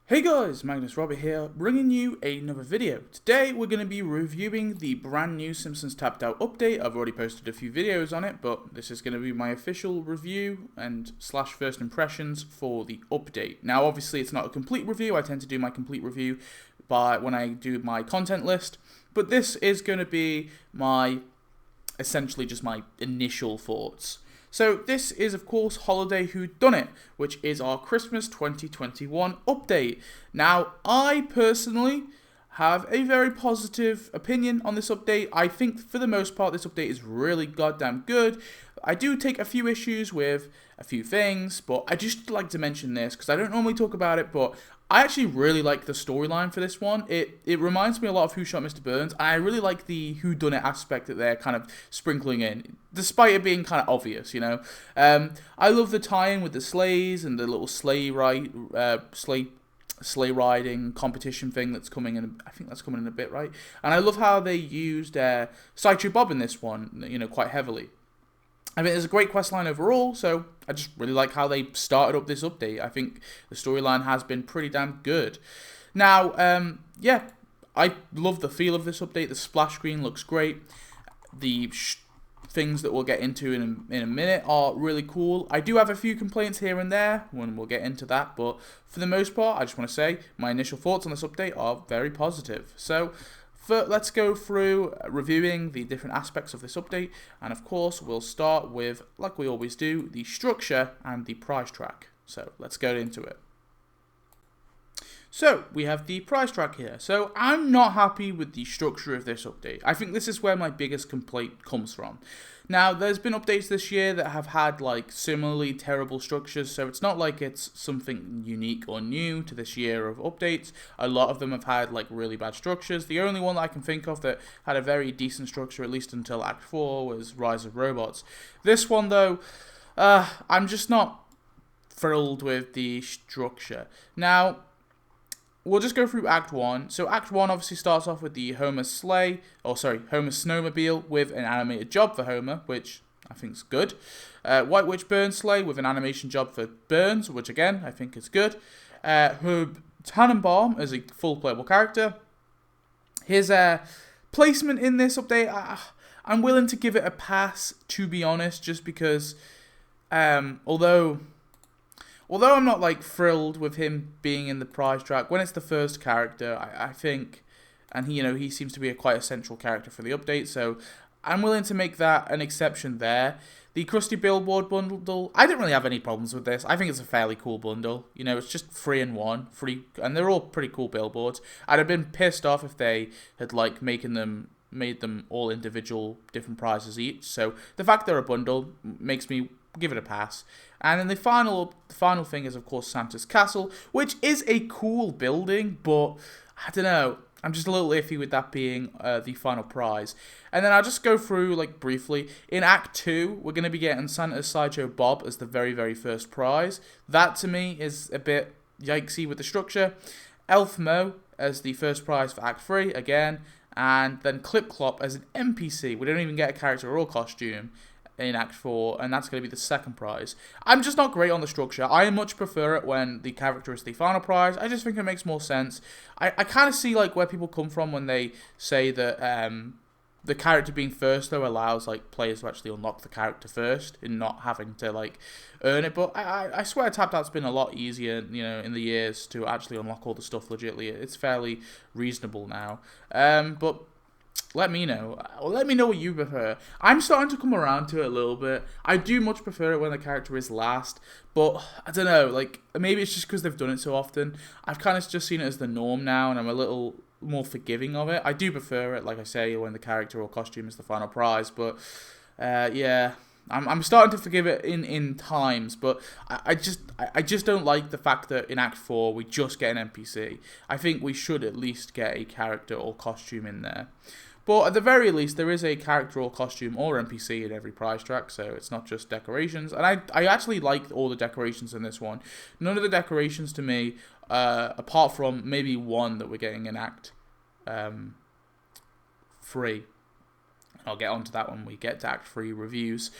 Hey guys, Magnus Robert here, bringing you another video. Today we're going to be reviewing the brand new Simpsons Tapped Out update. I've already posted a few videos on it, but this is going to be my official review and slash first impressions for the update. Now obviously it's not a complete review, I tend to do my complete review when I do my content list, but this is going to be essentially just my initial thoughts. So this is, of course, Holiday Whodunnit, which is our Christmas 2021 update. Now, I personally have a very positive opinion on this update. I think, for the most part, this update is really goddamn good. I do take a few issues with a few things, but I just like to mention this, because I don't normally talk about it, but I actually really like the storyline for this one. It reminds me a lot of Who Shot Mr. Burns, and I really like the whodunit aspect that they're kind of sprinkling in, despite it being kind of obvious, you know. I love the tie-in with the sleighs and the little sleigh riding competition thing that's coming in. I think that's coming in a bit, right? And I love how they used Sideshow Bob in this one, you know, quite heavily. I mean, it's a great questline overall, so I just really like how they started up this update. I think the storyline has been pretty damn good. Now, yeah, I love the feel of this update. The splash screen looks great. The things that we'll get into in a minute are really cool. I do have a few complaints here and there, when we'll get into that, but for the most part, I just want to say my initial thoughts on this update are very positive. So, let's go through reviewing the different aspects of this update, and of course we'll start with, like we always do, the structure and the prize track. So let's get into it. So we have the prize track here. So I'm not happy with the structure of this update. I think this is where my biggest complaint comes from. Now, there's been updates this year that have had like similarly terrible structures, so it's not like it's something unique or new to this year of updates. A lot of them have had like really bad structures. The only one that I can think of that had a very decent structure, at least until Act 4, was Rise of Robots. This one though, I'm just not thrilled with the structure. Now, we'll just go through Act 1. So Act 1 obviously starts off with the Homer Snowmobile with an animated job for Homer, which I think is good. White Witch Burns sleigh with an animation job for Burns, which again, I think is good. Herb Tannenbaum as a full playable character. His placement in this update, I'm willing to give it a pass, to be honest, just because although I'm not like thrilled with him being in the prize track, when it's the first character, I think, and he seems to be quite a central character for the update, so I'm willing to make that an exception there. The Krusty Billboard bundle, I didn't really have any problems with this. I think it's a fairly cool bundle. You know, it's just 3 in 1, and they're all pretty cool billboards. I'd have been pissed off if they had like made them all individual different prizes each. So the fact they're a bundle makes me give it a pass. And then the final thing is, of course, Santa's Castle, which is a cool building, but I don't know. I'm just a little iffy with that being the final prize. And then I'll just go through, like, briefly. In Act 2, we're going to be getting Santa's Sideshow Bob as the very, very first prize. That, to me, is a bit yikesy with the structure. Elf Mo as the first prize for Act 3, again. And then Clip Clop as an NPC. We don't even get a character or costume in Act 4, and that's going to be the second prize. I'm just not great on the structure. I much prefer it when the character is the final prize. I just think it makes more sense. I kind of see like where people come from when they say that the character being first, though, allows like players to actually unlock the character first and not having to like earn it. But I swear Tapped Out's been a lot easier, you know, in the years to actually unlock all the stuff legitly. It's fairly reasonable now. But let me know. Let me know what you prefer. I'm starting to come around to it a little bit. I do much prefer it when the character is last, but I don't know, like, maybe it's just because they've done it so often. I've kind of just seen it as the norm now, and I'm a little more forgiving of it. I do prefer it, like I say, when the character or costume is the final prize, but yeah, I'm starting to forgive it in times, but I just don't like the fact that in Act 4 we just get an NPC. I think we should at least get a character or costume in there. But at the very least, there is a character or costume or NPC in every prize track, so it's not just decorations. And I actually like all the decorations in this one. None of the decorations to me, apart from maybe one that we're getting in Act 3. I'll get onto that when we get to Act 3 reviews.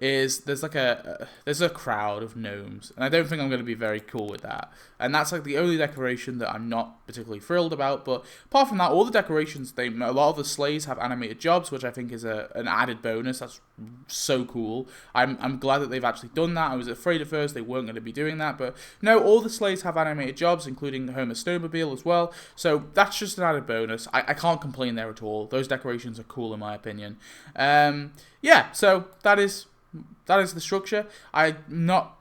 is there's like there's a crowd of gnomes, and I don't think I'm going to be very cool with that. And that's like the only decoration that I'm not particularly thrilled about. But apart from that, all the decorations, a lot of the sleighs have animated jobs, which I think is an added bonus. That's so cool. I'm glad that they've actually done that. I was afraid at first they weren't going to be doing that, but no, all the sleighs have animated jobs, including the Homer snowmobile as well. So that's just an added bonus. I can't complain there at all. Those decorations are cool in my opinion. Yeah, so that is the structure. I'm not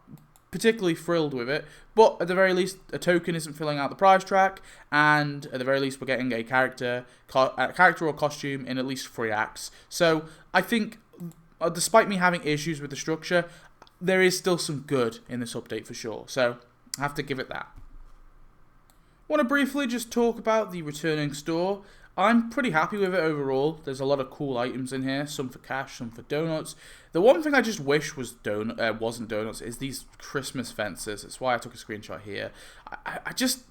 particularly thrilled with it, but at the very least, a token isn't filling out the prize track, and at the very least, we're getting a character or costume in at least 3 acts. So I think, despite me having issues with the structure, there is still some good in this update for sure. So I have to give it that. I want to briefly just talk about the returning store. I'm pretty happy with it overall. There's a lot of cool items in here, some for cash, some for donuts. The one thing I just wish wasn't donuts is these Christmas fences. That's why I took a screenshot here. I just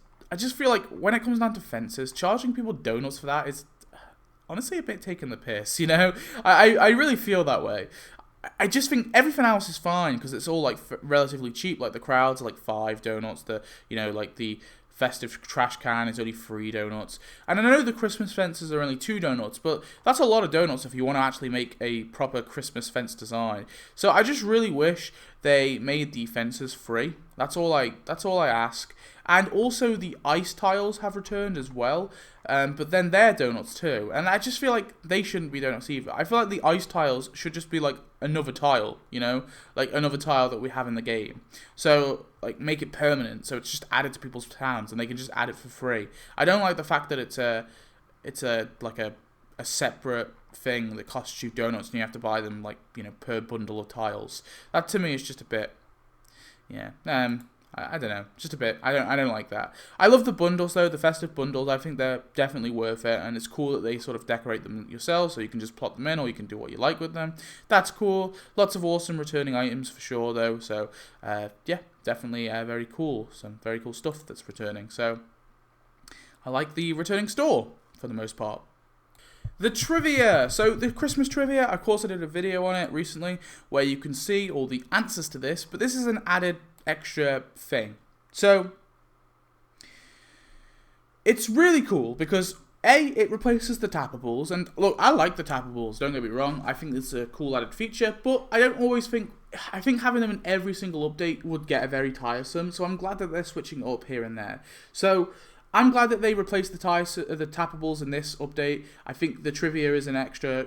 feel like when it comes down to fences, charging people donuts for that is honestly a bit taking the piss, you know? I really feel that way. I just think everything else is fine because it's all like relatively cheap. Like the crowds are like 5 donuts. Like the festive trash can is only 3 donuts. And I know the Christmas fences are only 2 donuts, but that's a lot of donuts if you want to actually make a proper Christmas fence design. So I just really wish they made the fences free. That's all I ask. And also the ice tiles have returned as well, but then they're donuts too. And I just feel like they shouldn't be donuts either. I feel like the ice tiles should just be like another tile, you know? Like another tile that we have in the game. So, like, make it permanent, so it's just added to people's towns, and they can just add it for free. I don't like the fact that it's a separate thing that costs you donuts, and you have to buy them, like, you know, per bundle of tiles. That, to me, is just a bit, yeah, I don't know, just a bit. I don't like that. I love the bundles though, the festive bundles. I think they're definitely worth it, and it's cool that they sort of decorate them yourself, so you can just plot them in, or you can do what you like with them. That's cool. Lots of awesome returning items for sure though. So yeah, definitely very cool. Some very cool stuff that's returning. So I like the returning store for the most part. The trivia. So the Christmas trivia, of course I did a video on it recently where you can see all the answers to this, but this is an added extra thing. So it's really cool because it replaces the tappables, and look, I like the tappables, don't get me wrong. I think it's a cool added feature, but I think having them in every single update would get very tiresome, so I'm glad that they're switching up here and there. So I'm glad that they replaced the tappables in this update. I think the trivia is an extra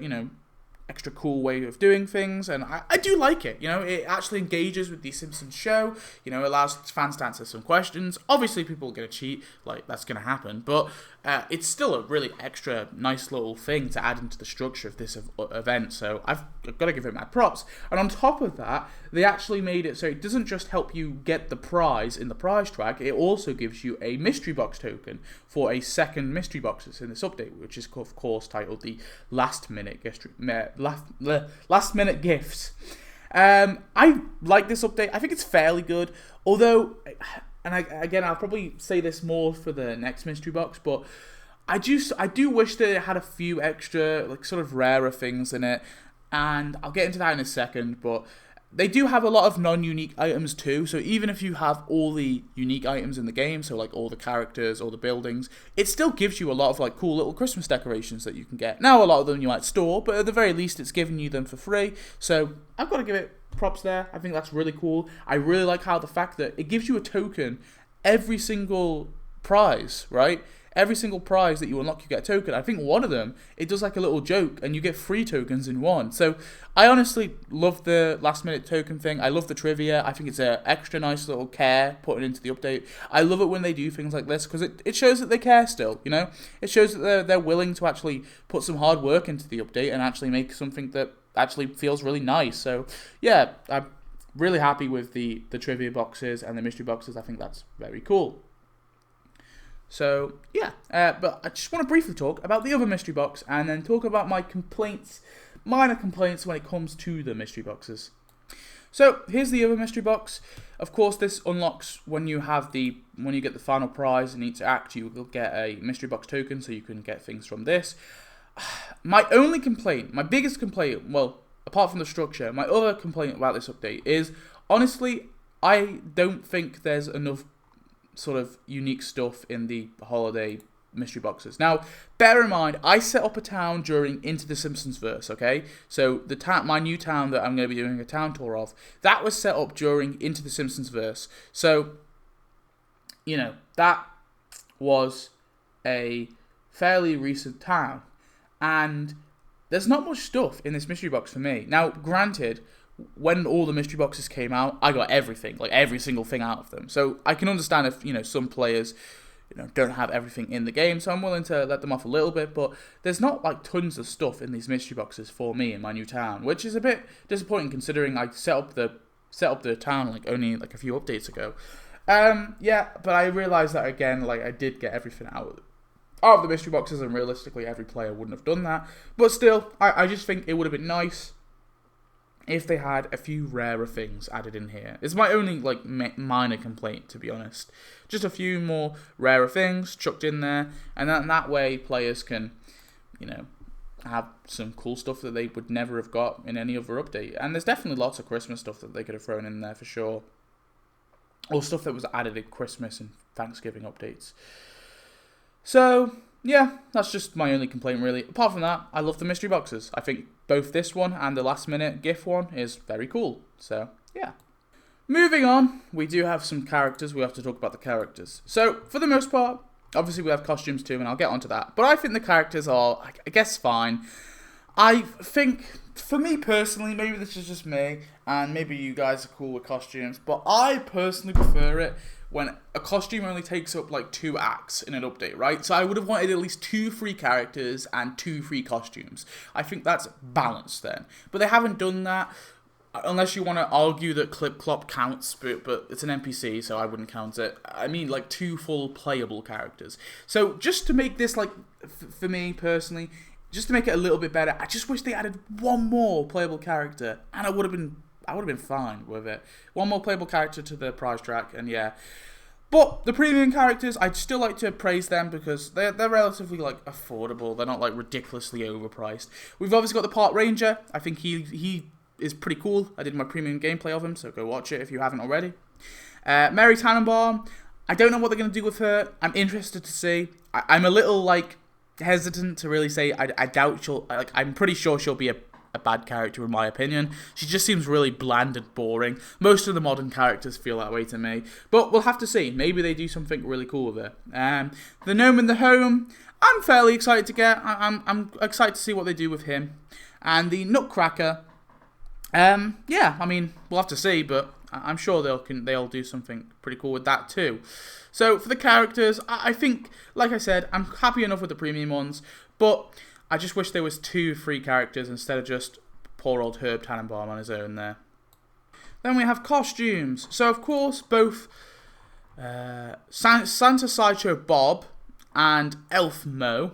cool way of doing things, and I do like it. You know, it actually engages with the Simpsons show. You know, it allows fans to answer some questions. Obviously, people are going to cheat, like, that's going to happen, but it's still a really extra nice little thing to add into the structure of this event, so I've got to give it mad props. And on top of that, they actually made it so it doesn't just help you get the prize in the prize track, it also gives you a mystery box token for a second mystery box that's in this update, which is of course titled the last minute gifts. I like this update. I think it's fairly good, although, and I'll probably say this more for the next mystery box, but I do wish that it had a few extra, like, sort of rarer things in it, and I'll get into that in a second, but they do have a lot of non-unique items too, so even if you have all the unique items in the game, so like all the characters, all the buildings, it still gives you a lot of like cool little Christmas decorations that you can get. Now a lot of them you might store, but at the very least it's giving you them for free, so I've got to give it props there. I think that's really cool. I really like how the fact that it gives you a token every single prize, right? Every single prize that you unlock, you get a token. I think one of them, it does like a little joke, and you get 3 tokens in one. So I honestly love the last minute token thing. I love the trivia. I think it's an extra nice little care put into the update. I love it when they do things like this, because it shows that they care still, you know? It shows that they're willing to actually put some hard work into the update and actually make something that actually feels really nice. So yeah, I'm really happy with the trivia boxes and the mystery boxes. I think that's very cool. So, yeah, but I just want to briefly talk about the other mystery box and then talk about my minor complaints when it comes to the mystery boxes. So, here's the other mystery box. Of course, this unlocks when you get the final prize in each act, you will get a mystery box token, so you can get things from this. My biggest complaint, well, apart from the structure, my other complaint about this update is, honestly, I don't think there's enough sort of unique stuff in the holiday mystery boxes. Now, bear in mind, I set up a town during Into the Simpsons verse, okay? So my new town that I'm going to be doing a town tour of, that was set up during Into the Simpsons verse. So, you know, that was a fairly recent town, and there's not much stuff in this mystery box for me. Now, granted, when all the mystery boxes came out, I got everything, like every single thing out of them. So I can understand if, you know, some players, you know, don't have everything in the game, so I'm willing to let them off a little bit, but there's not like tons of stuff in these mystery boxes for me in my new town, which is a bit disappointing considering I set up the town like only like a few updates ago. Yeah, but I realized that again, like I did get everything out of the mystery boxes, and realistically every player wouldn't have done that. But still, I just think it would have been nice if they had a few rarer things added in here. It's my only like minor complaint, to be honest. Just a few more rarer things chucked in there, and that way players can, you know, have some cool stuff that they would never have got in any other update. And there's definitely lots of Christmas stuff that they could have thrown in there for sure, or stuff that was added in Christmas and Thanksgiving updates. So yeah, that's just my only complaint really. Apart from that, I love the mystery boxes. I think both this one and the last minute GIF one is very cool. So yeah. Moving on, we do have some characters. We have to talk about the characters. So for the most part, obviously we have costumes too, and I'll get onto that. But I think the characters are, I guess, fine. I think, for me personally, maybe this is just me, and maybe you guys are cool with costumes, but I personally prefer it when a costume only takes up like 2 acts in an update, right? So I would have wanted at least 2 free characters and 2 free costumes. I think that's balanced then. But they haven't done that, unless you want to argue that Clip Clop counts, but it's an NPC, so I wouldn't count it. I mean, like 2 full playable characters. So just to make this, like, for me personally, just to make it a little bit better, I just wish they added 1 more playable character, and I would have been fine with it. 1 more playable character to the prize track, and yeah. But the premium characters, I'd still like to praise them because they're relatively like affordable. They're not like ridiculously overpriced. We've obviously got the Park Ranger. I think he is pretty cool. I did my premium gameplay of him, so go watch it if you haven't already. Mary Tannenbaum. I don't know what they're going to do with her. I'm interested to see. I'm a little like hesitant to really say. I doubt she'll. Like, I'm pretty sure she'll be a bad character in my opinion. She just seems really bland and boring. Most of the modern characters feel that way to me. But we'll have to see. Maybe they do something really cool with her. The Gnome in the Home, I'm fairly excited to get. I'm excited to see what they do with him. And the Nutcracker, yeah, I mean, we'll have to see, but I'm sure they'll do something pretty cool with that too. So for the characters, I think, like I said, I'm happy enough with the premium ones, but I just wish there was 2 free characters instead of just poor old Herb Tannenbaum on his own there. Then we have costumes. So of course, both Santa Sideshow Bob and Elf Mo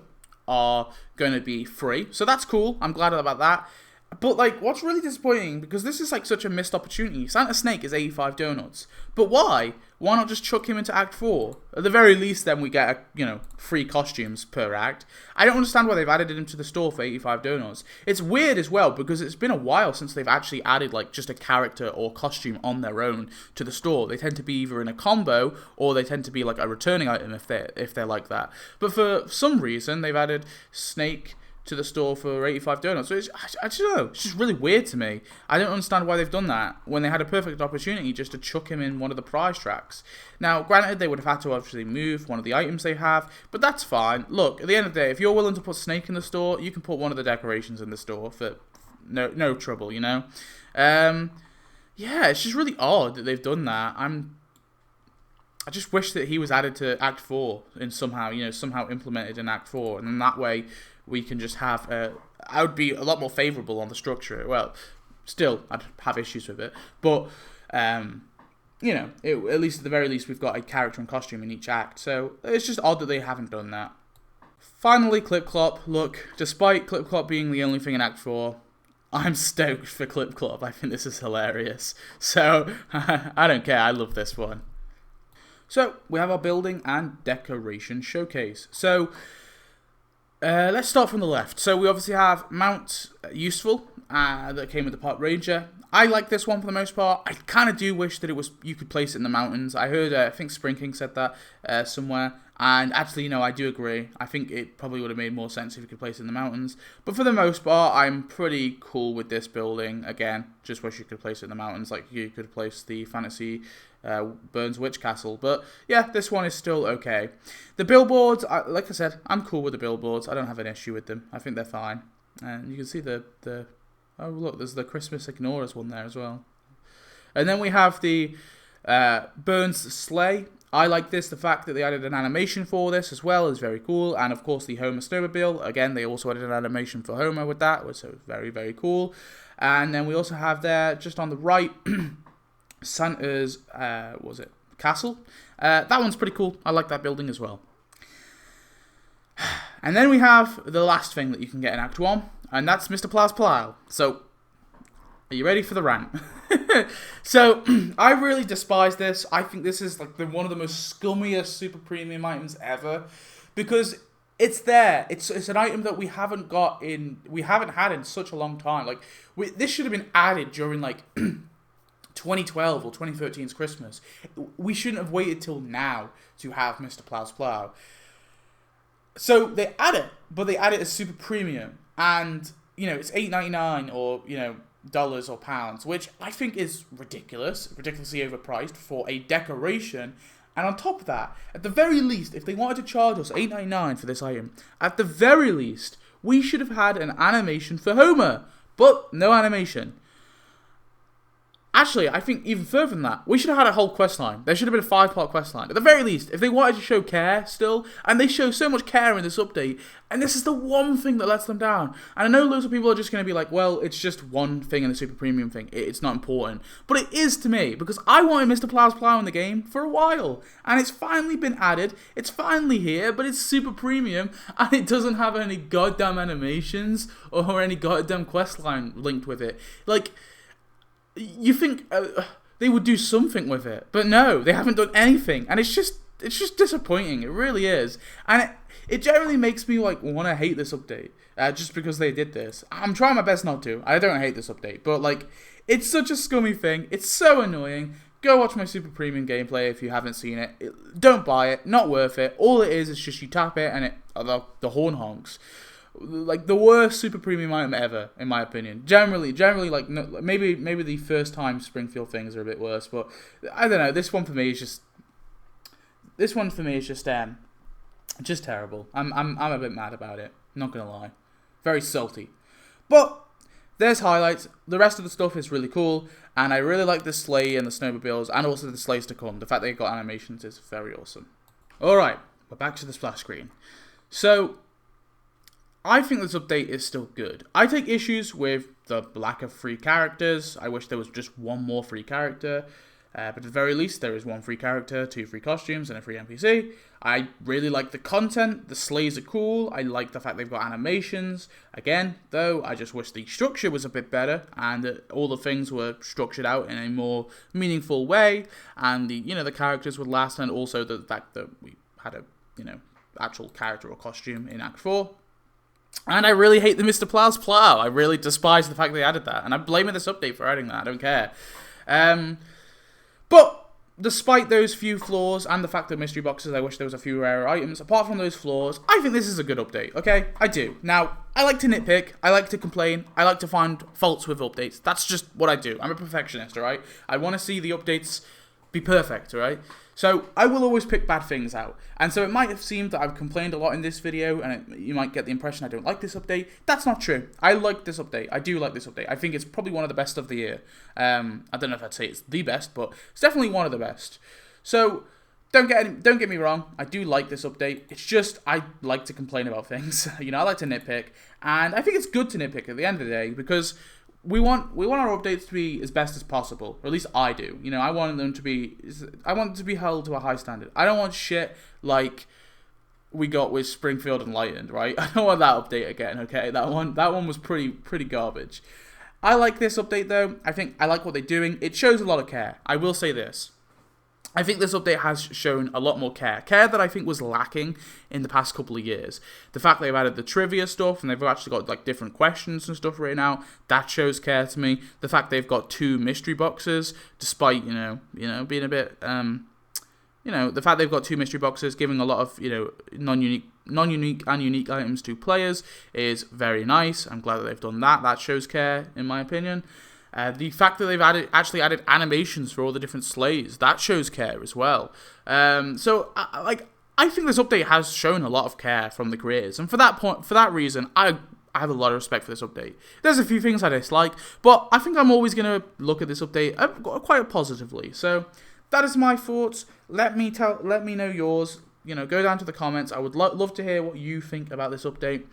are going to be free. So that's cool. I'm glad about that. But like, what's really disappointing, because this is like such a missed opportunity. Santa Snake is 85 donuts. But why? Why not just chuck him into Act 4? At the very least, then we get, free costumes per act. I don't understand why they've added him to the store for 85 donuts. It's weird as well, because it's been a while since they've actually added like just a character or costume on their own to the store. They tend to be either in a combo, or they tend to be like a returning item if they're like that. But for some reason, they've added Snake to the store for 85 donuts. So I don't know. It's just really weird to me. I don't understand why they've done that when they had a perfect opportunity just to chuck him in one of the prize tracks. Now, granted, they would have had to obviously move one of the items they have, but that's fine. Look, at the end of the day, if you're willing to put Snake in the store, you can put one of the decorations in the store for no trouble, you know? Yeah, it's just really odd that they've done that. I just wish that he was added to Act 4 and somehow implemented in Act 4, and then that way we can just have, I would be a lot more favourable on the structure. Well, still, I'd have issues with it, but, at least at the very least, we've got a character and costume in each act, so it's just odd that they haven't done that. Finally, Clip Clop. Look, despite Clip Clop being the only thing in Act 4, I'm stoked for Clip Clop. I think this is hilarious. So, I don't care, I love this one. So, we have our building and decoration showcase. So, let's start from the left. So we obviously have Mount Useful. that came with the Park Ranger. I like this one for the most part. I kind of do wish that you could place it in the mountains. I heard, I think Spring King said that somewhere. And actually, I do agree. I think it probably would have made more sense if you could place it in the mountains. But for the most part, I'm pretty cool with this building. Again, just wish you could place it in the mountains, like you could place the Fantasy Burns Witch Castle. But yeah, this one is still okay. The billboards, like I said, I'm cool with the billboards. I don't have an issue with them. I think they're fine. And you can see the oh look, there's the Christmas Ignorers one there as well. And then we have the Burns Sleigh. I like this. The fact that they added an animation for this as well is very cool. And of course the Homer Snowmobile. Again, they also added an animation for Homer with that, which was very, very cool. And then we also have there, just on the right, Santa's, what was it, castle? That one's pretty cool. I like that building as well. And then we have the last thing that you can get in Act 1, and that's Mr. Plow's Plow. So, are you ready for the rant? So, I really despise this. I think this is like one of the most scummiest super premium items ever, because it's there. It's an item that we haven't had in such a long time. Like, this should have been added during like 2012 or 2013's Christmas. We shouldn't have waited till now to have Mr. Plow's Plow. So they add it, but they add it as super premium, and it's $8.99 or dollars or pounds, which I think is ridiculously overpriced for a decoration. And on top of that, at the very least, if they wanted to charge us $8.99 for this item, at the very least, we should have had an animation for Homer, but no animation. Actually, I think even further than that, we should have had a whole quest line. There should have been a 5-part quest line. At the very least, if they wanted to show care still, and they show so much care in this update, and this is the one thing that lets them down. And I know loads of people are just going to be like, well, it's just one thing in the super premium thing. It's not important. But it is to me, because I wanted Mr. Plow's Plow in the game for a while. And it's finally been added. It's finally here, but it's super premium, and it doesn't have any goddamn animations or any goddamn quest line linked with it. Like, you think they would do something with it, but no, they haven't done anything, and it's just disappointing. It really is, and it generally makes me like want to hate this update just because they did this. I'm trying my best not to. I don't hate this update, but like, it's such a scummy thing. It's so annoying. Go watch my super premium gameplay if you haven't seen it. Don't buy it. Not worth it. All it is just you tap it and the horn honks. Like the worst super premium item ever, in my opinion. Generally, like maybe the first time Springfield things are a bit worse, but I don't know. This one for me is just terrible. I'm a bit mad about it. Not gonna lie, very salty. But there's highlights. The rest of the stuff is really cool, and I really like the sleigh and the snowmobiles, and also the sleighs to come. The fact they got animations is very awesome. All right, we're back to the splash screen. So, I think this update is still good. I take issues with the lack of free characters. I wish there was just one more free character. But at the very least, there is one free character, 2 free costumes, and a free NPC. I really like the content. The sleighs are cool. I like the fact they've got animations. Again, though, I just wish the structure was a bit better, and that all the things were structured out in a more meaningful way, and the characters would last, and also the fact that we had a actual character or costume in Act 4. And I really hate the Mr. Plow's Plow. I really despise the fact they added that. And I'm blaming this update for adding that. I don't care. But despite those few flaws and the fact that mystery boxes, I wish there was a few rarer items. Apart from those flaws, I think this is a good update. Okay? I do. Now, I like to nitpick. I like to complain. I like to find faults with updates. That's just what I do. I'm a perfectionist, alright? I want to see the updates be perfect, alright? So, I will always pick bad things out. And so it might have seemed that I've complained a lot in this video, and you might get the impression I don't like this update. That's not true. I like this update. I do like this update. I think it's probably one of the best of the year. I don't know if I'd say it's the best, but it's definitely one of the best. So, don't get me wrong. I do like this update. It's just, I like to complain about things. I like to nitpick. And I think it's good to nitpick at the end of the day, because we want our updates to be as best as possible, or at least I do. I want them to be held to a high standard. I don't want shit like we got with Springfield Enlightened, right? I don't want that update again. Okay, that one was pretty garbage. I like this update though. I think I like what they're doing. It shows a lot of care. I will say this. I think this update has shown a lot more care that I think was lacking in the past couple of years. The fact they've added the trivia stuff and they've actually got like different questions and stuff right now, that shows care to me. The fact they've got 2 mystery boxes, despite you know being a bit the fact they've got 2 mystery boxes, giving a lot of non-unique and unique items to players is very nice. I'm glad that they've done that. That shows care, in my opinion. The fact that they've actually added animations for all the different sleighs, that shows care as well. So I think this update has shown a lot of care from the creators, and for that reason, I have a lot of respect for this update. There's a few things I dislike, but I think I'm always going to look at this update quite positively. So that is my thoughts. Let me know yours. Go down to the comments. I would love to hear what you think about this update.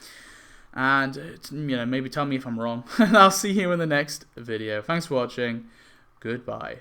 And, maybe tell me if I'm wrong. And I'll see you in the next video. Thanks for watching. Goodbye.